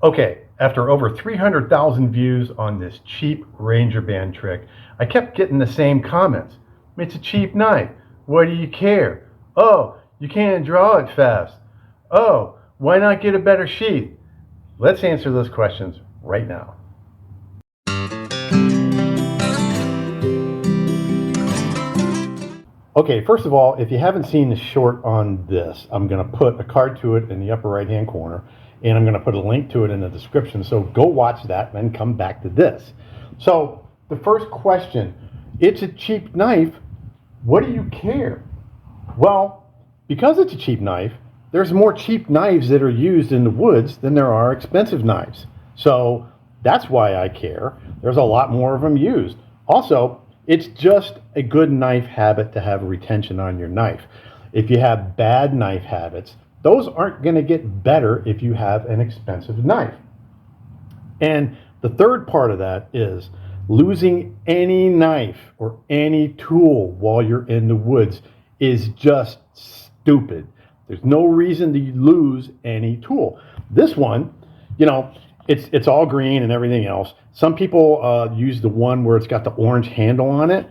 Okay, after over 300,000 views on this cheap Ranger band trick, I kept getting the same comments. It's a cheap knife. What do you care? Oh, you can't draw it fast. Oh, why not get a better sheath? Let's answer those questions right now. Okay, first of all, if you haven't seen the short on this, I'm going to put a card to it in the upper right hand corner, and I'm going to put a link to it in the description. So go watch that and then come back to this. So the first question, it's a cheap knife. What do you care? Well, because it's a cheap knife, there's more cheap knives that are used in the woods than there are expensive knives. So that's why I care. There's a lot more of them used. Also, it's just a good knife habit to have a retention on your knife. If you have bad knife habits, those aren't going to get better if you have an expensive knife. And the third part of that is losing any knife or any tool while you're in the woods is just stupid. There's no reason to lose any tool. This one, it's all green and everything else. Some people use the one where it's got the orange handle on it.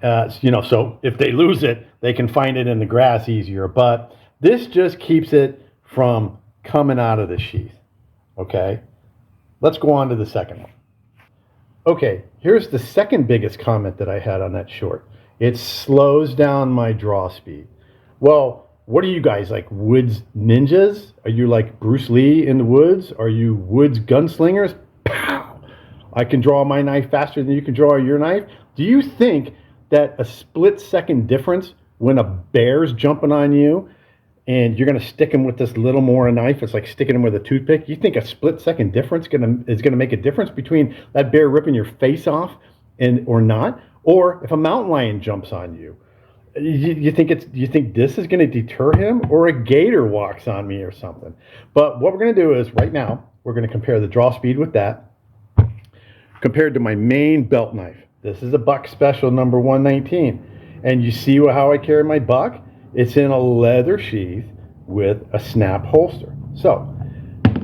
So if they lose it, they can find it in the grass easier. But this just keeps it from coming out of the sheath. Okay, let's go on to the second one. Okay, here's the second biggest comment that I had on that short. It slows down my draw speed. Well, what are you guys, like woods ninjas? Are you like Bruce Lee in the woods? Are you woods gunslingers? Pow! I can draw my knife faster than you can draw your knife. Do you think that a split-second difference when a bear's jumping on you and you're going to stick him with this little more knife, it's like sticking him with a toothpick, you think a split-second difference is going to make a difference between that bear ripping your face off or not? Or if a mountain lion jumps on you, you think this is going to deter him, or a gator walks on me or something? But what we're going to do is right now we're going to compare the draw speed with that compared to my main belt knife. This is a Buck Special number 119, and you see how I carry my buck? It's in a leather sheath with a snap holster. So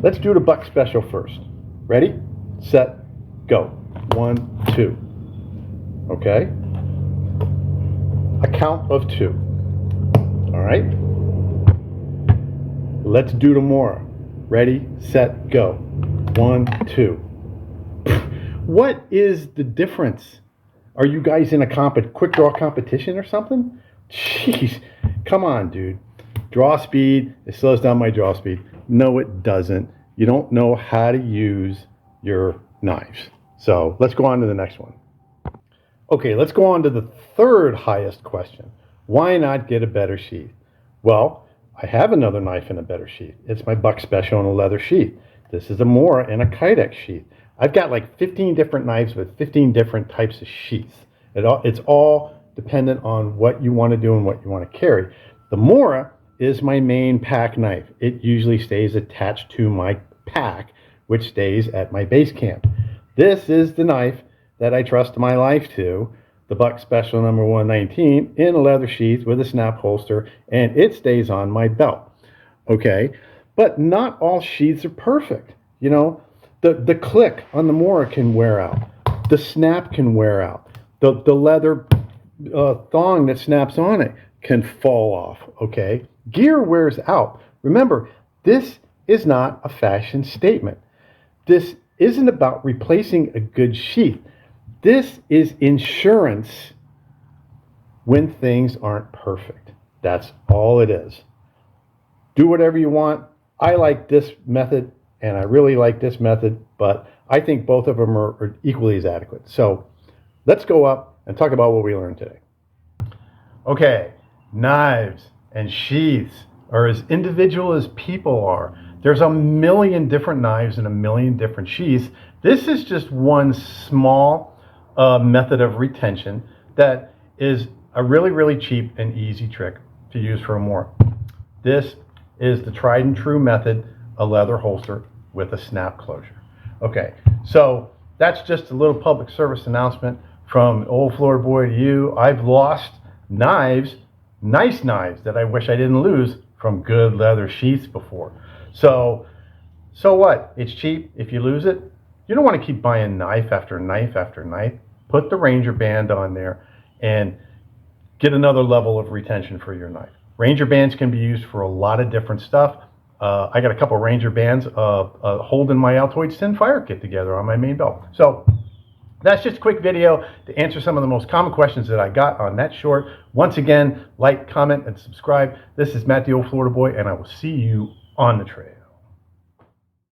let's do the Buck Special first. Ready, set, go. 1, 2. Okay. A count of 2. All right. Let's do the more. Ready, set, go. 1, 2. What is the difference? Are you guys in a quick draw competition or something? Jeez, come on, dude. Draw speed, it slows down my draw speed. No, it doesn't. You don't know how to use your knives. So let's go on to the next one. Okay, let's go on to the third highest question. Why not get a better sheath? Well, I have another knife in a better sheath. It's my Buck Special in a leather sheath. This is a Mora in a Kydex sheath. I've got like 15 different knives with 15 different types of sheaths. It's all dependent on what you want to do and what you want to carry. The Mora is my main pack knife. It usually stays attached to my pack, which stays at my base camp. This is the knife that I trust my life to, the Buck Special number 119 in a leather sheath with a snap holster, and it stays on my belt. Okay, but not all sheaths are perfect. The click on the Mora can wear out. The snap can wear out. The leather thong that snaps on it can fall off. Okay, gear wears out. Remember, this is not a fashion statement. This isn't about replacing a good sheath. This is insurance when things aren't perfect. That's all it is. Do whatever you want. I like this method, and I really like this method, but I think both of them are equally as adequate. So let's go up and talk about what we learned today. Okay, knives and sheaths are as individual as people are. There's a million different knives and a million different sheaths. This is just one small method of retention that is a really, really cheap and easy trick to use for a Mora. This is the tried and true method, a leather holster with a snap closure. Okay, so that's just a little public service announcement from old floor boy to you. I've lost knives, nice knives that I wish I didn't lose, from good leather sheaths before. So So what? It's cheap. If you lose it, you don't want to keep buying knife after knife after knife. Put the Ranger band on there and get another level of retention for your knife. Ranger bands can be used for a lot of different stuff. I got a couple Ranger bands holding my Altoids 10 fire kit together on my main belt. So that's just a quick video to answer some of the most common questions that I got on that short. Once again, like, comment, and subscribe. This is Matt the Old Florida Boy, and I will see you on the trail.